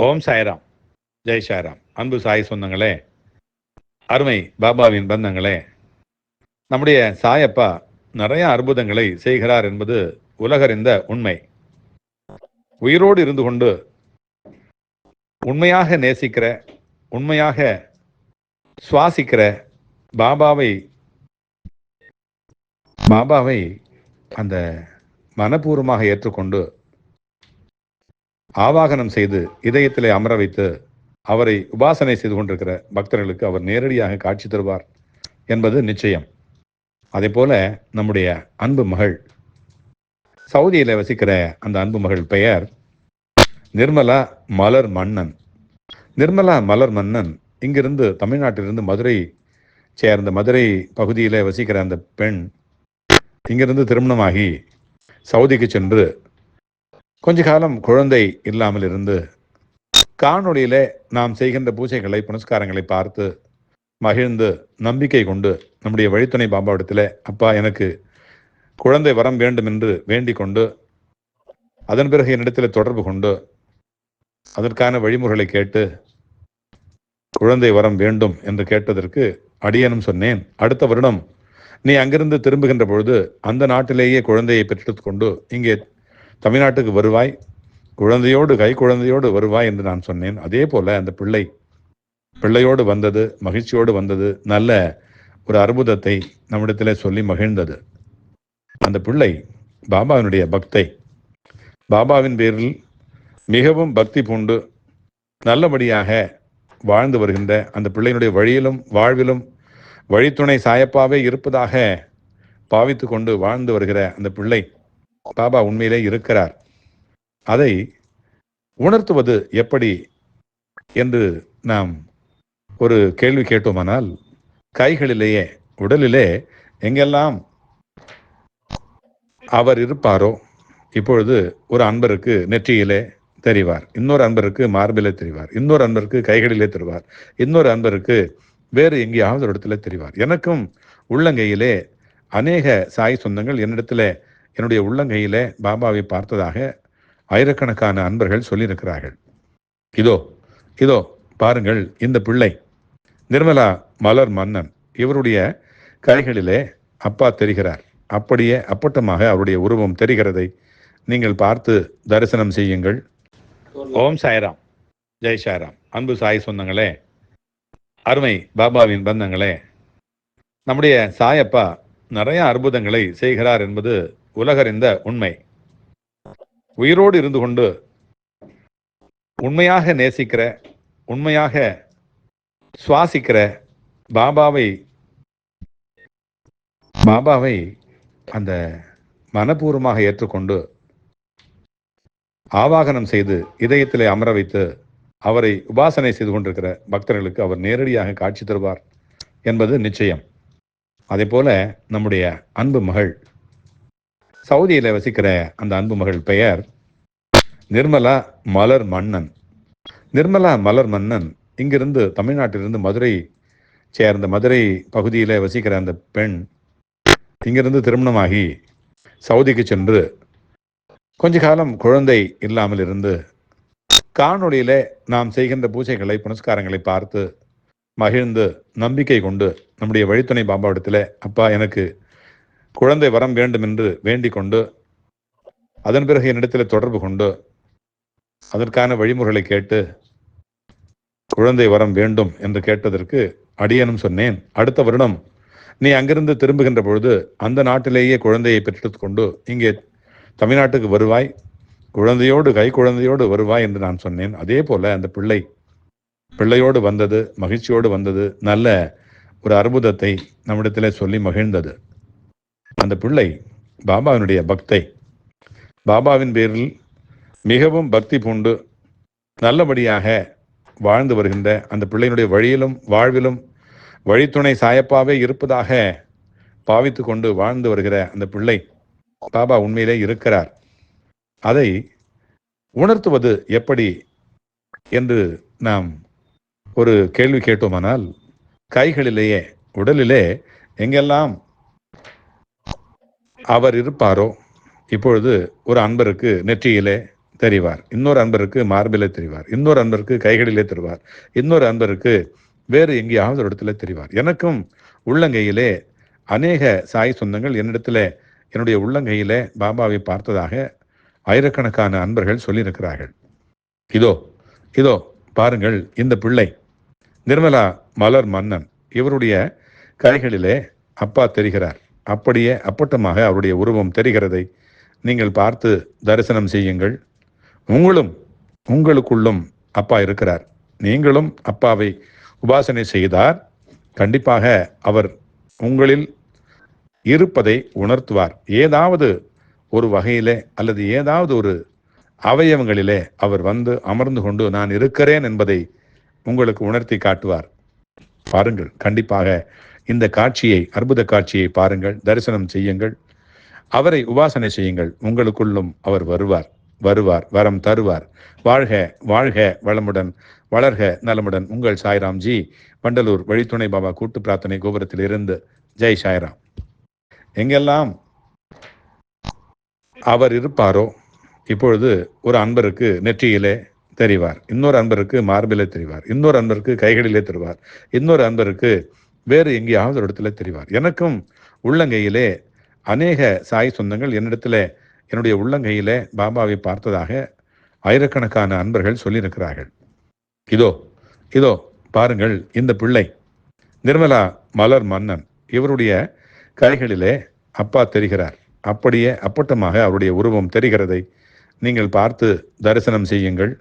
ஓம் சாய்ராம். ஜெய் சாய்ராம். அன்பு சாய் சொந்தங்களே, அருமை பாபாவின் பந்தங்களே, நம்முடைய சாயப்பா நிறைய அற்புதங்களை செய்கிறார் என்பது உலகறிந்த உண்மை. உயிரோடு இருந்து கொண்டு உண்மையாக நேசிக்கிற, உண்மையாக சுவாசிக்கிற பாபாவை பாபாவை அந்த மனப்பூர்வமாக ஏற்றுக்கொண்டு ஆவாகனம் செய்து இதயத்திலே அமர வைத்து அவரை உபாசனை செய்து கொண்டிருக்கிற பக்தர்களுக்கு அவர் நேரடியாக காட்சி தருவார் என்பது நிச்சயம். அதே போல நம்முடைய அன்பு மகள், சவுதியில் வசிக்கிற அந்த அன்பு மகள் பெயர் நிர்மலா மலர் மன்னன். நிர்மலா மலர் மன்னன் இங்கிருந்து தமிழ்நாட்டிலிருந்து மதுரை சேர்ந்த மதுரை பகுதியில் வசிக்கிற அந்த பெண் இங்கிருந்து திருமணமாகி சவுதிக்கு சென்று கொஞ்ச காலம் குழந்தை இல்லாமல் இருந்து காணொளியிலே நாம் செய்கின்ற பூஜைகளை புனஸ்காரங்களை பார்த்து மகிழ்ந்து நம்பிக்கை கொண்டு நம்முடைய வழித்துணை பாபாவிடத்தில் அப்பா எனக்கு குழந்தை வரம் வேண்டும் என்று வேண்டிக் கொண்டு அதன் பிறகு என்னிடத்தில் தொடர்பு கொண்டு அதற்கான வழிமுறைகளை கேட்டு குழந்தை வரம் வேண்டும் என்று கேட்டதற்கு அடியனும் சொன்னேன், அடுத்த வருடம் நீ அங்கிருந்து திரும்புகின்ற பொழுது அந்த நாட்டிலேயே குழந்தையை பெற்றெடுத்து கொண்டு இங்கே தமிழ்நாட்டுக்கு வருவாய், குழந்தையோடு கை குழந்தையோடு வருவாய் என்று நான் சொன்னேன். அதே போல அந்த பிள்ளையோடு வந்தது, மகிழ்ச்சியோடு வந்தது, நல்ல ஒரு அற்புதத்தை நம்மிடத்தில் சொல்லி மகிழ்ந்தது. அந்த பிள்ளை பாபாவினுடைய பக்தை, பாபாவின் பேரில் மிகவும் பக்தி பூண்டு நல்லபடியாக வாழ்ந்து வருகின்ற அந்த பிள்ளையினுடைய வழியிலும் வாழ்விலும் வழித்துணை சாயப்பாவே இருப்பதாக பாவித்து கொண்டு வாழ்ந்து வருகிற அந்த பிள்ளை பாபா உண்மையிலே இருக்கிறார். அதை உணர்த்துவது எப்படி என்று நாம் ஒரு கேள்வி கேட்டோமானால், கைகளிலேயே உடலிலே எங்கெல்லாம் அவர் இருப்பாரோ, இப்பொழுது ஒரு அன்பருக்கு நெற்றியிலே தெரிவார், இன்னொரு அன்பருக்கு மார்பிலே தெரிவார், இன்னொரு அன்பருக்கு கைகளிலே தெரிவார், இன்னொரு அன்பருக்கு வேறு எங்கேயாவது ஒரு இடத்துல தெரிவார். எனக்கும் உள்ளங்கையிலே அநேக சாய் சொந்தங்கள் என்னிடத்துல என்னுடைய உள்ளங்கையிலே பாபாவை பார்த்ததாக ஆயிரக்கணக்கான அன்பர்கள் சொல்லியிருக்கிறார்கள். இதோ இதோ பாருங்கள், இந்த பிள்ளை நிர்மலா மலர் மன்னன், இவருடைய கைகளிலே அப்பா தெரிகிறார். அப்படியே அப்பட்டமாக அவருடைய உருவம் தெரிகிறதை நீங்கள் பார்த்து தரிசனம் செய்யுங்கள். ஓம் சாய்ராம். ஜெய் சாய்ராம். அன்பு சாய் சொந்தங்களே, அருமை பாபாவின் பந்தங்களே, நம்முடைய சாயப்பா நிறைய அற்புதங்களை செய்கிறார் என்பது உலகறிந்த உண்மை. உயிரோடு இருந்து கொண்டு உண்மையாக நேசிக்கிற, உண்மையாக சுவாசிக்கிற பாபாவை அந்த மனப்பூர்வமாக ஏற்றுக்கொண்டு ஆவாகனம் செய்து இதயத்திலே அமர வைத்து அவரை உபாசனை செய்து கொண்டிருக்கிற பக்தர்களுக்கு அவர் நேரடியாக காட்சி தருவார் என்பது நிச்சயம். அதே போல நம்முடைய அன்பு மகள், சவுதியில் வசிக்கிற அந்த அன்பு மகள் பெயர் நிர்மலா மலர் மன்னன். நிர்மலா மலர் மன்னன் இங்கிருந்து தமிழ்நாட்டிலிருந்து மதுரை சேர்ந்த மதுரை பகுதியில் வசிக்கிற அந்த பெண் இங்கிருந்து திருமணமாகி சவுதிக்கு சென்று கொஞ்ச காலம் குழந்தை இல்லாமல் இருந்து காணொளியிலே நாம் செய்கின்ற பூஜைகளை புனஸ்காரங்களை பார்த்து மகிழ்ந்து நம்பிக்கை கொண்டு நம்முடைய வழித்துணை பாபாவிடத்தில் அப்பா எனக்கு குழந்தை வரம் வேண்டும் என்று வேண்டிக் கொண்டு அதன் பிறகு என்னிடத்தில் தொடர்பு கொண்டு அதற்கான வழிமுறைகளை கேட்டு குழந்தை வரம் வேண்டும் என்று கேட்டதற்கு அடியனும் சொன்னேன், அடுத்த வருடம் நீ அங்கிருந்து திரும்புகின்ற பொழுது அந்த நாட்டிலேயே குழந்தையை பெற்றெடுத்து கொண்டு இங்கே தமிழ்நாட்டுக்கு வருவாய், குழந்தையோடு கை குழந்தையோடு வருவாய் என்று நான் சொன்னேன். அதே போல அந்த பிள்ளையோடு வந்தது, மகிழ்ச்சியோடு வந்தது, நல்ல ஒரு அற்புதத்தை நம்மிடத்தில் சொல்லி மகிழ்ந்தது. அந்த பிள்ளை பாபாவினுடைய பக்தை, பாபாவின் பேரில் மிகவும் பக்தி பூண்டு நல்லபடியாக வாழ்ந்து வருகின்ற அந்த பிள்ளையினுடைய வழியிலும் வாழ்விலும் வழித்துணை சாயப்பாவே இருப்பதாக பாவித்து கொண்டு வாழ்ந்து வருகிற அந்த பிள்ளை பாபா உண்மையிலே இருக்கிறார். அதை உணர்த்துவது எப்படி என்று நாம் ஒரு கேள்வி கேட்டோமானால், கைகளிலேயே உடலிலே எங்கெல்லாம் அவர் இருப்பாரோ, இப்பொழுது ஒரு அன்பருக்கு நெற்றியிலே தெரிவார், இன்னொரு அன்பருக்கு மார்பிலே தெரிவார், இன்னொரு அன்பருக்கு கைகளிலே தெரிவார், இன்னொரு அன்பருக்கு வேறு எங்கேயாவது ஒரு இடத்துல தெரிவார். எனக்கும் உள்ளங்கையிலே அநேக சாய் சொந்தங்கள் என்னிடத்துல என்னுடைய உள்ளங்கையிலே பாபாவை பார்த்ததாக ஆயிரக்கணக்கான அன்பர்கள் சொல்லியிருக்கிறார்கள். இதோ இதோ பாருங்கள், இந்த பிள்ளை நிர்மலா மலர் மன்னன், இவருடைய கைகளிலே அப்பா தெரிகிறார். அப்படியே அப்பட்டமாக அவருடைய உருவம் தெரிகிறதை நீங்கள் பார்த்து தரிசனம் செய்யுங்கள். உங்களுக்குள்ளும் அப்பா இருக்கிறார். நீங்களும் அப்பாவை உபாசனை செய்தார், கண்டிப்பாக அவர் உங்களில் இருப்பதை உணர்த்துவார். ஏதாவது ஒரு வகையிலே அல்லது ஏதாவது ஒரு அவயவங்களிலே அவர் வந்து அமர்ந்து கொண்டு நான் இருக்கிறேன் என்பதை உங்களுக்கு உணர்த்தி காட்டுவார். பாருங்கள், கண்டிப்பாக இந்த காட்சியை, அற்புத காட்சியை பாருங்கள், தரிசனம் செய்யுங்கள், அவரை உபாசனை செய்யுங்கள். உங்களுக்குள்ளும் அவர் வருவார், வரம் தருவார். வாழ்க வாழ்க வளமுடன், வளர்க நலமுடன். உங்கள் சாய்ராம்ஜி, வண்டலூர் வழித்துணை பாபா கூட்டு பிரார்த்தனை கோபுரத்தில் இருந்து. ஜெய் சாய்ராம். எங்கெல்லாம் அவர் இருப்பாரோ இப்பொழுது ஒரு அன்பருக்கு நெற்றியிலே தெரிவார், இன்னொரு அன்பருக்கு மார்பிலே தெரிவார், இன்னொரு அன்பருக்கு கைகளிலே தெரிவார், இன்னொரு அன்பருக்கு வேறு எங்கேயாவது ஒரு இடத்துல தெரிவார். எனக்கும் உள்ளங்கையிலே அநேக சாய் சொந்தங்கள் என்னிடத்துல என்னுடைய உள்ளங்கையிலே பாபாவை பார்த்ததாக ஆயிரக்கணக்கான அன்பர்கள் சொல்லியிருக்கிறார்கள். இதோ இதோ பாருங்கள், இந்த பிள்ளை நிர்மலா மலர் மன்னன், இவருடைய கைகளிலே அப்பா தெரிகிறார். அப்படியே அப்பட்டமாக அவருடைய உருவம் தெரிகிறதை நீங்கள் பார்த்து தரிசனம் செய்யுங்கள்.